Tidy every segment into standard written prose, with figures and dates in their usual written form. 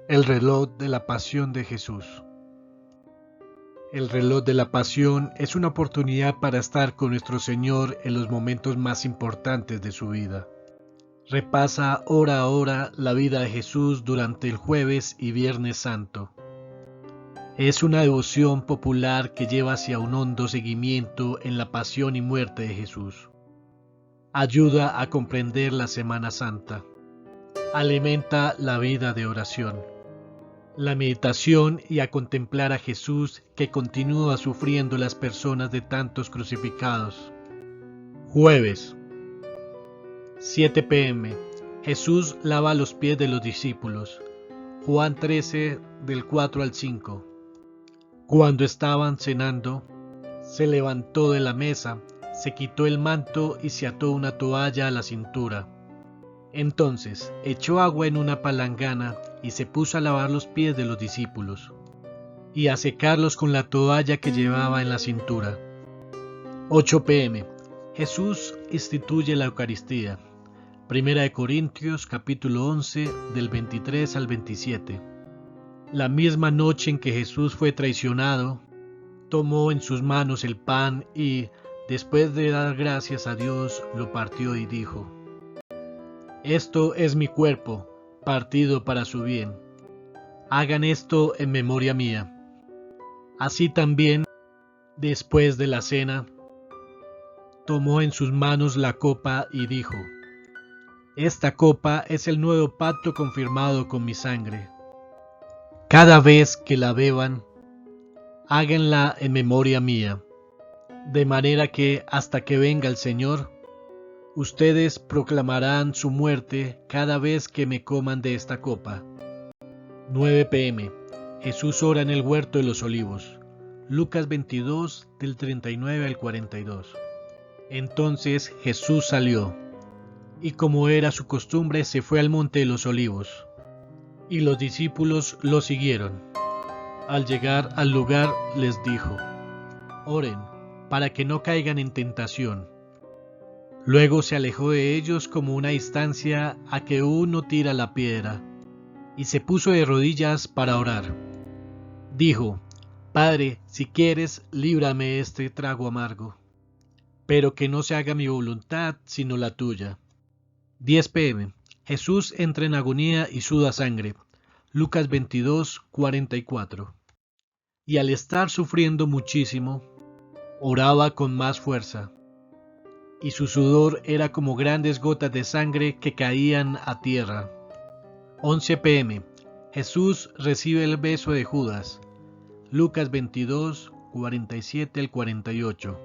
El reloj de la pasión de Jesús. El reloj de la pasión es una oportunidad para estar con nuestro Señor en los momentos más importantes de su vida. Repasa hora a hora la vida de Jesús durante el jueves y viernes santo. Es una devoción popular que lleva hacia un hondo seguimiento en la pasión y muerte de Jesús. Ayuda a comprender la Semana Santa. Alimenta la vida de oración. La meditación y a contemplar a Jesús que continúa sufriendo las personas de tantos crucificados. Jueves, 7 p.m. Jesús lava los pies de los discípulos. Juan 13, del 4 al 5. Cuando estaban cenando, se levantó de la mesa, se quitó el manto y se ató una toalla a la cintura. Entonces echó agua en una palangana y se puso a lavar los pies de los discípulos y a secarlos con la toalla que llevaba en la cintura. 8 p.m. Jesús instituye la Eucaristía. 1 Corintios capítulo 11 del 23 al 27. La misma noche en que Jesús fue traicionado, tomó en sus manos el pan y, después de dar gracias a Dios, lo partió y dijo: Esto es mi cuerpo, partido para su bien. Hagan esto en memoria mía. Así también, después de la cena, tomó en sus manos la copa y dijo: Esta copa es el nuevo pacto confirmado con mi sangre. Cada vez que la beban, háganla en memoria mía. De manera que, hasta que venga el Señor, ustedes proclamarán su muerte cada vez que me coman de esta copa. 9 p.m. Jesús ora en el huerto de los olivos. Lucas 22, del 39 al 42. Entonces Jesús salió, y como era su costumbre, se fue al monte de los olivos, y los discípulos lo siguieron. Al llegar al lugar les dijo: Oren, para que no caigan en tentación. Luego se alejó de ellos como una distancia a que uno tira la piedra, y se puso de rodillas para orar. Dijo: Padre, si quieres, líbrame este trago amargo, pero que no se haga mi voluntad sino la tuya. 10 p.m. Jesús entra en agonía y suda sangre. Lucas 22, 44. Y al estar sufriendo muchísimo, oraba con más fuerza, y su sudor era como grandes gotas de sangre que caían a tierra. 11 p.m. Jesús recibe el beso de Judas. Lucas 22, 47 al 48.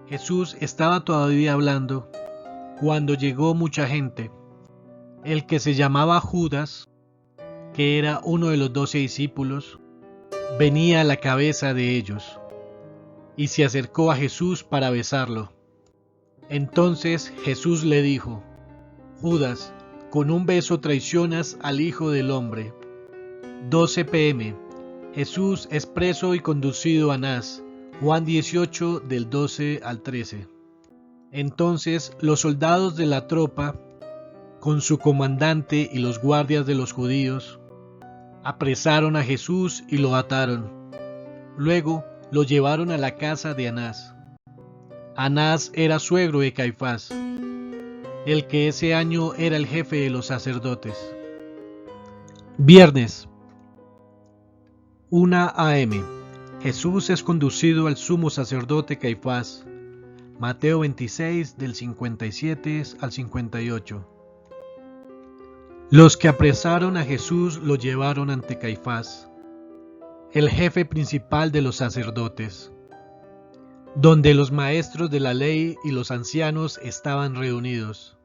Jesús estaba todavía hablando cuando llegó mucha gente. El que se llamaba Judas, que era uno de los 12 discípulos, venía a la cabeza de ellos, y se acercó a Jesús para besarlo. Entonces Jesús le dijo: Judas, con un beso traicionas al Hijo del Hombre. 12 p.m. Jesús es preso y conducido a Anás. Juan 18, del 12 al 13. Entonces los soldados de la tropa, con su comandante y los guardias de los judíos, apresaron a Jesús y lo ataron. Luego lo llevaron a la casa de Anás. Anás era suegro de Caifás, el que ese año era el jefe de los sacerdotes. Viernes, 1 a.m. Jesús es conducido al sumo sacerdote Caifás. Mateo 26, del 57 al 58. Los que apresaron a Jesús lo llevaron ante Caifás, el jefe principal de los sacerdotes, donde los maestros de la ley y los ancianos estaban reunidos.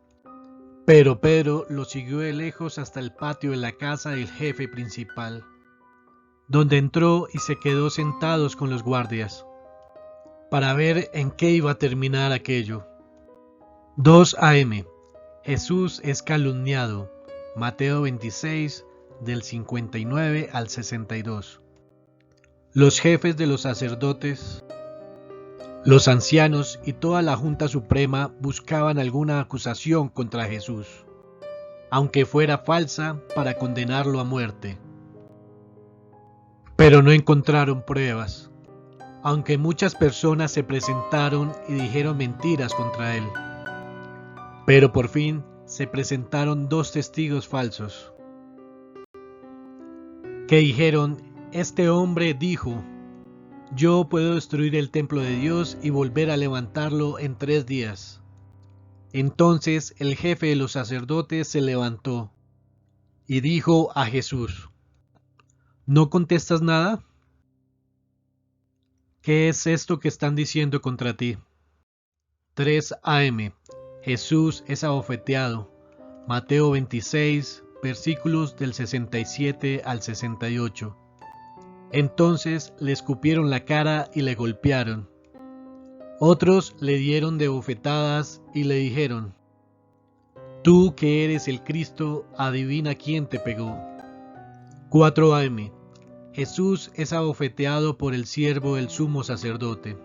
Pero Pedro lo siguió de lejos hasta el patio de la casa del jefe principal, donde entró y se quedó sentados con los guardias, para ver en qué iba a terminar aquello. 2 a.m. Jesús es calumniado. Mateo 26, del 59 al 62. Los jefes de los sacerdotes, los ancianos y toda la Junta Suprema buscaban alguna acusación contra Jesús, aunque fuera falsa, para condenarlo a muerte. pero no encontraron pruebas, aunque muchas personas se presentaron y dijeron mentiras contra él. Pero por fin se presentaron 2 testigos falsos, que dijeron: este hombre dijo, yo puedo destruir el templo de Dios y volver a levantarlo en 3 días. Entonces el jefe de los sacerdotes se levantó y dijo a Jesús: ¿no contestas nada? ¿Qué es esto que están diciendo contra ti? 3 AM. Jesús es abofeteado. Mateo 26, versículos del 67 al 68. Entonces le escupieron la cara y le golpearon. Otros le dieron de bofetadas y le dijeron: tú que eres el Cristo, adivina quién te pegó. 4 AM. Jesús es abofeteado por el siervo del sumo sacerdote.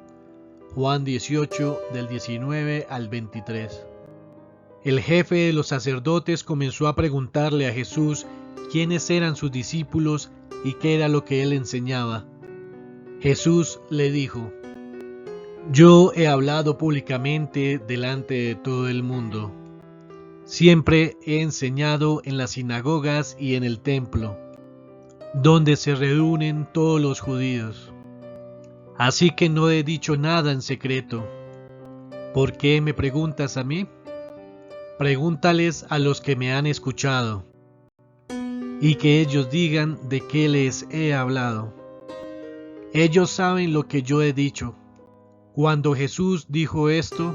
Juan 18, del 19 al 23. El jefe de los sacerdotes comenzó a preguntarle a Jesús quiénes eran sus discípulos y qué era lo que él enseñaba. Jesús le dijo: yo he hablado públicamente delante de todo el mundo. Siempre he enseñado en las sinagogas y en el templo, donde se reúnen todos los judíos. Así que no he dicho nada en secreto. ¿Por qué me preguntas a mí? Pregúntales a los que me han escuchado, y que ellos digan de qué les he hablado. Ellos saben lo que yo he dicho. Cuando Jesús dijo esto,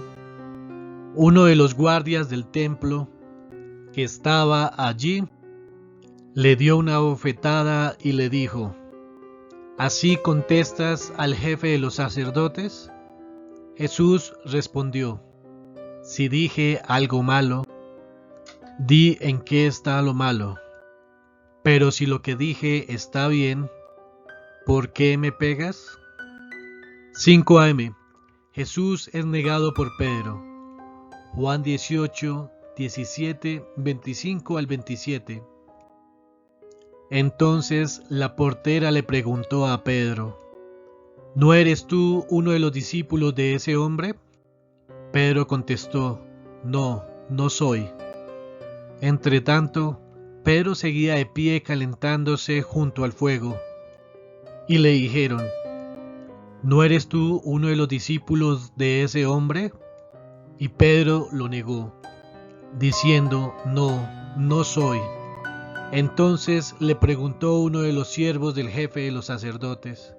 uno de los guardias del templo que estaba allí le dio una bofetada y le dijo: ¿así contestas al jefe de los sacerdotes? Jesús respondió: si dije algo malo, di en qué está lo malo. Pero si lo que dije está bien, ¿por qué me pegas? 5 AM. Jesús es negado por Pedro. Juan 18, 17, 25 al 27. Entonces la portera le preguntó a Pedro: ¿no eres tú uno de los discípulos de ese hombre? Pedro contestó: no, no soy. Entretanto, Pedro seguía de pie calentándose junto al fuego. Y le dijeron: ¿no eres tú uno de los discípulos de ese hombre? Y Pedro lo negó, diciendo: no, no soy. Entonces le preguntó uno de los siervos del jefe de los sacerdotes,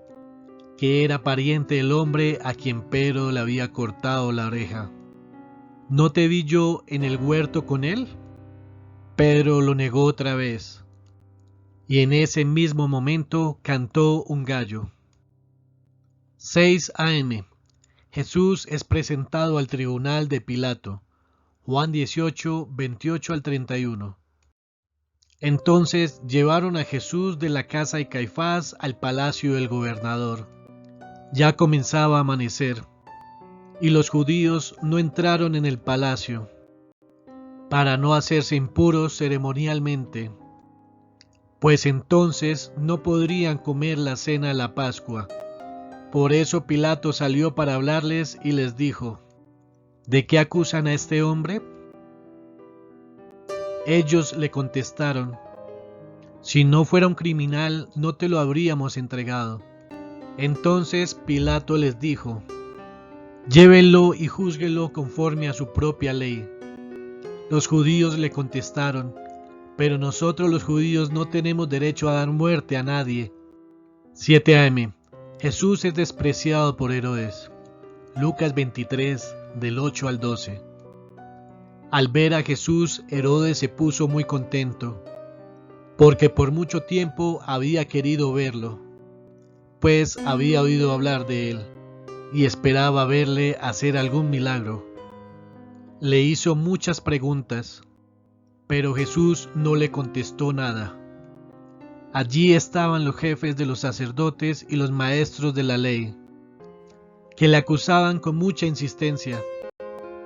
que era pariente del hombre a quien Pedro le había cortado la oreja: ¿no te vi yo en el huerto con él? Pedro lo negó otra vez, y en ese mismo momento cantó un gallo. 6 AM. Jesús es presentado al tribunal de Pilato. Juan 18, 28 al 31. Entonces llevaron a Jesús de la casa de Caifás al palacio del gobernador. Ya comenzaba a amanecer, y los judíos no entraron en el palacio, para no hacerse impuros ceremonialmente, pues entonces no podrían comer la cena de la Pascua. Por eso Pilato salió para hablarles y les dijo: ¿de qué acusan a este hombre? Ellos le contestaron: si no fuera un criminal, no te lo habríamos entregado. Entonces Pilato les dijo: llévenlo y júzguenlo conforme a su propia ley. Los judíos le contestaron: pero nosotros los judíos no tenemos derecho a dar muerte a nadie. 7 AM. Jesús es despreciado por Herodes. Lucas 23, del 8 al 12. Al ver a Jesús, Herodes se puso muy contento, porque por mucho tiempo había querido verlo, pues había oído hablar de él, y esperaba verle hacer algún milagro. Le hizo muchas preguntas, pero Jesús no le contestó nada. Allí estaban los jefes de los sacerdotes y los maestros de la ley, que le acusaban con mucha insistencia.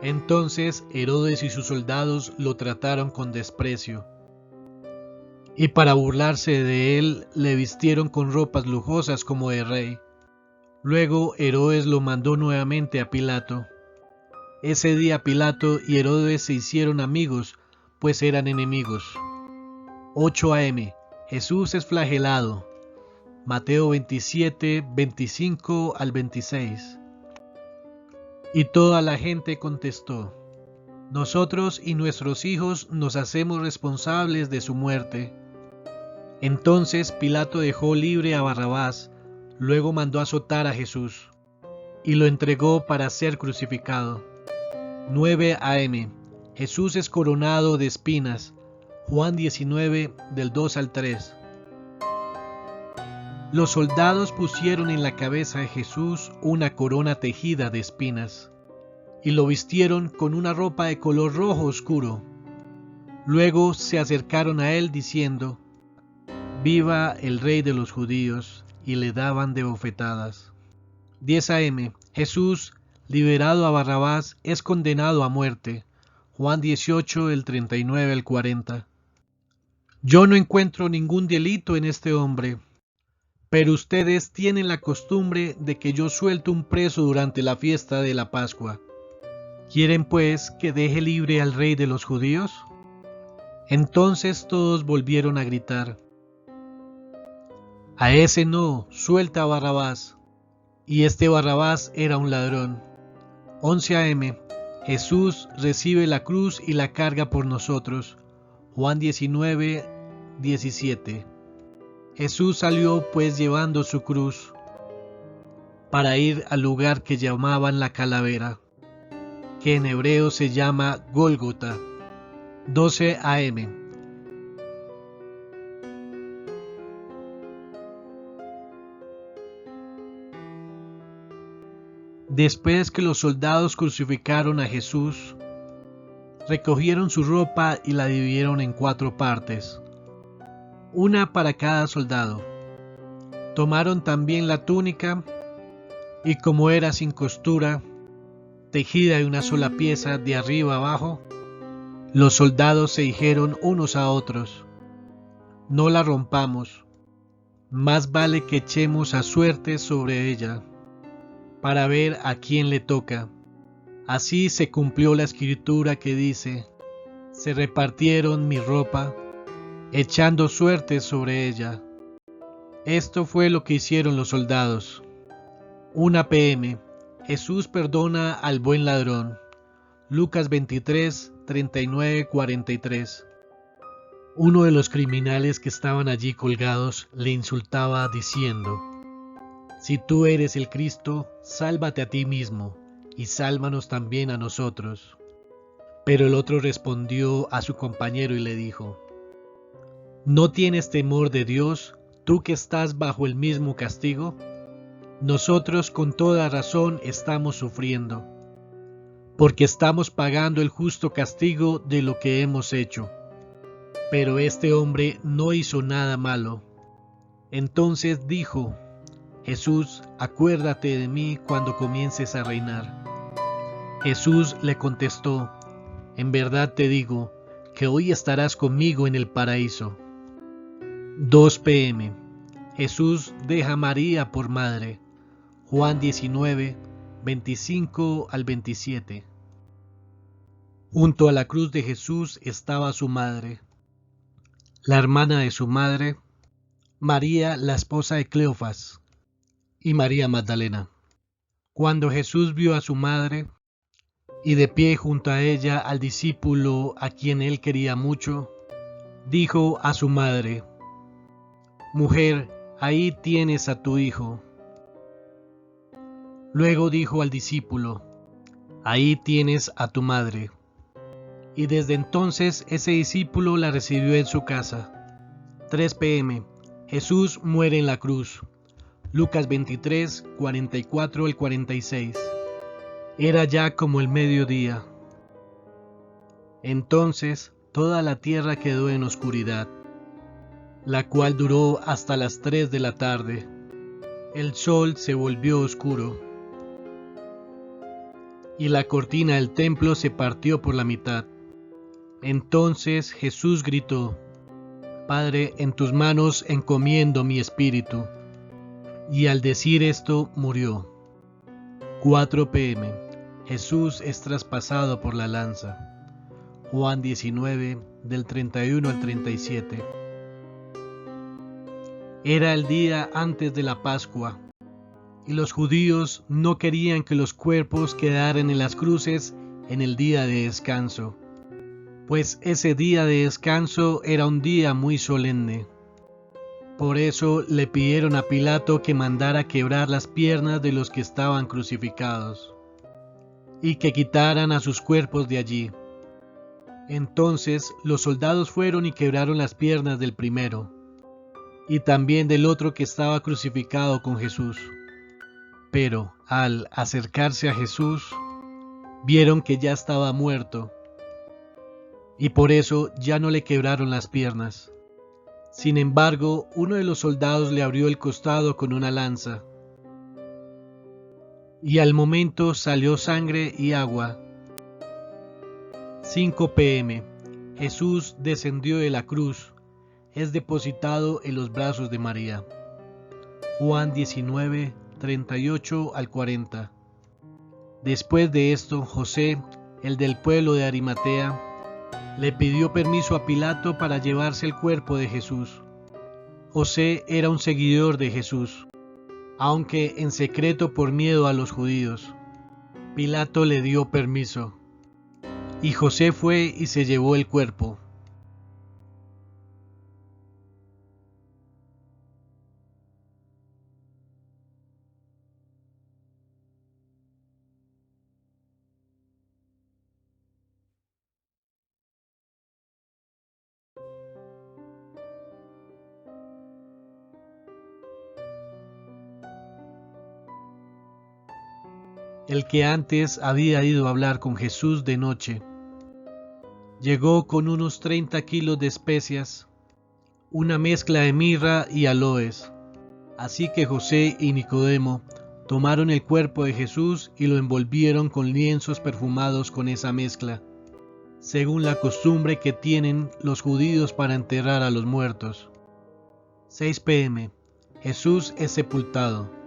Entonces Herodes y sus soldados lo trataron con desprecio, y para burlarse de él le vistieron con ropas lujosas como de rey. Luego Herodes lo mandó nuevamente a Pilato. Ese día Pilato y Herodes se hicieron amigos, pues eran enemigos. 8 a.m. Jesús es flagelado. Mateo 27, 25 al 26. Y toda la gente contestó: nosotros y nuestros hijos nos hacemos responsables de su muerte. Entonces Pilato dejó libre a Barrabás, luego mandó azotar a Jesús y lo entregó para ser crucificado. 9 a.m. Jesús es coronado de espinas. Juan 19, del 2 al 3. Los soldados pusieron en la cabeza de Jesús una corona tejida de espinas y lo vistieron con una ropa de color rojo oscuro. Luego se acercaron a él diciendo: «Viva el Rey de los Judíos», y le daban de bofetadas. 10 a.m. Jesús, liberado a Barrabás, es condenado a muerte. Juan 18, del 39 al 40. Yo no encuentro ningún delito en este hombre, pero ustedes tienen la costumbre de que yo suelto un preso durante la fiesta de la Pascua. ¿Quieren pues que deje libre al Rey de los Judíos? Entonces todos volvieron a gritar: «A ese no, suelta a Barrabás». Y este Barrabás era un ladrón. 11 a.m. Jesús recibe la cruz y la carga por nosotros. Juan 19, 17. Jesús salió pues llevando su cruz para ir al lugar que llamaban la calavera, que en hebreo se llama Gólgota. 12 a.m. Después que los soldados crucificaron a Jesús, recogieron su ropa y la dividieron en 4 partes, una para cada soldado. Tomaron también la túnica, y como era sin costura, tejida de una sola pieza de arriba abajo, los soldados se dijeron unos a otros: «No la rompamos, más vale que echemos a suerte sobre ella, para ver a quién le toca». Así se cumplió la escritura que dice: «Se repartieron mi ropa, echando suerte sobre ella». Esto fue lo que hicieron los soldados. 1 p.m. Jesús perdona al buen ladrón. Lucas 23, 39, 43. Uno de los criminales que estaban allí colgados le insultaba diciendo: «Si tú eres el Cristo, sálvate a ti mismo y sálvanos también a nosotros». Pero el otro respondió a su compañero y le dijo: «¿No tienes temor de Dios, tú que estás bajo el mismo castigo? Nosotros con toda razón estamos sufriendo, porque estamos pagando el justo castigo de lo que hemos hecho. Pero este hombre no hizo nada malo». Entonces dijo Jesús: «Acuérdate de mí cuando comiences a reinar». Jesús le contestó: «En verdad te digo que hoy estarás conmigo en el paraíso». 2 p.m. Jesús deja a María por madre. Juan 19, 25 al 27. Junto a la cruz de Jesús estaba su madre, la hermana de su madre, María, la esposa de Cleofas, y María Magdalena. Cuando Jesús vio a su madre, y de pie junto a ella al discípulo a quien él quería mucho, dijo a su madre: «Mujer, ahí tienes a tu hijo». Luego dijo al discípulo: «Ahí tienes a tu madre». Y desde entonces ese discípulo la recibió en su casa. 3 p.m. Jesús muere en la cruz. Lucas 23, 44 al 46. Era ya como el mediodía. Entonces toda la tierra quedó en oscuridad, la cual duró hasta las 3 de la tarde. El sol se volvió oscuro, y la cortina del templo se partió por la mitad. Entonces Jesús gritó: Padre, en tus manos encomiendo mi espíritu. Y al decir esto murió. 4 p.m. Jesús es traspasado por la lanza. Juan 19, del 31 al 37. Era el día antes de la Pascua, y los judíos no querían que los cuerpos quedaran en las cruces en el día de descanso, pues ese día de descanso era un día muy solemne. Por eso le pidieron a Pilato que mandara quebrar las piernas de los que estaban crucificados, y que quitaran a sus cuerpos de allí. Entonces los soldados fueron y quebraron las piernas del primero, y también del otro que estaba crucificado con Jesús. Pero al acercarse a Jesús, vieron que ya estaba muerto, y por eso ya no le quebraron las piernas. Sin embargo, uno de los soldados le abrió el costado con una lanza, y al momento salió sangre y agua. 5 p.m. Jesús descendió de la cruz, es depositado en los brazos de María. Juan 19, 38 al 40. Después de esto, José, el del pueblo de Arimatea, le pidió permiso a Pilato para llevarse el cuerpo de Jesús. José era un seguidor de Jesús, aunque en secreto por miedo a los judíos. Pilato le dio permiso, y José fue y se llevó el cuerpo. El que antes había ido a hablar con Jesús de noche, llegó con unos 30 kilos de especias, una mezcla de mirra y aloes. Así que José y Nicodemo tomaron el cuerpo de Jesús y lo envolvieron con lienzos perfumados con esa mezcla, según la costumbre que tienen los judíos para enterrar a los muertos. 6 p.m. Jesús es sepultado.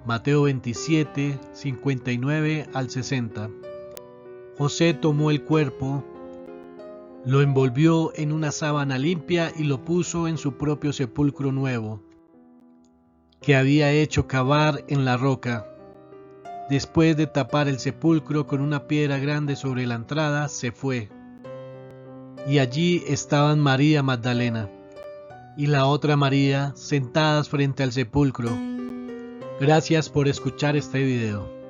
Mateo 27, 59 al 60. José tomó el cuerpo, lo envolvió en una sábana limpia y lo puso en su propio sepulcro nuevo, que había hecho cavar en la roca. Después de tapar el sepulcro con una piedra grande sobre la entrada, se fue. Y allí estaban María Magdalena y la otra María sentadas frente al sepulcro. Gracias por escuchar este video.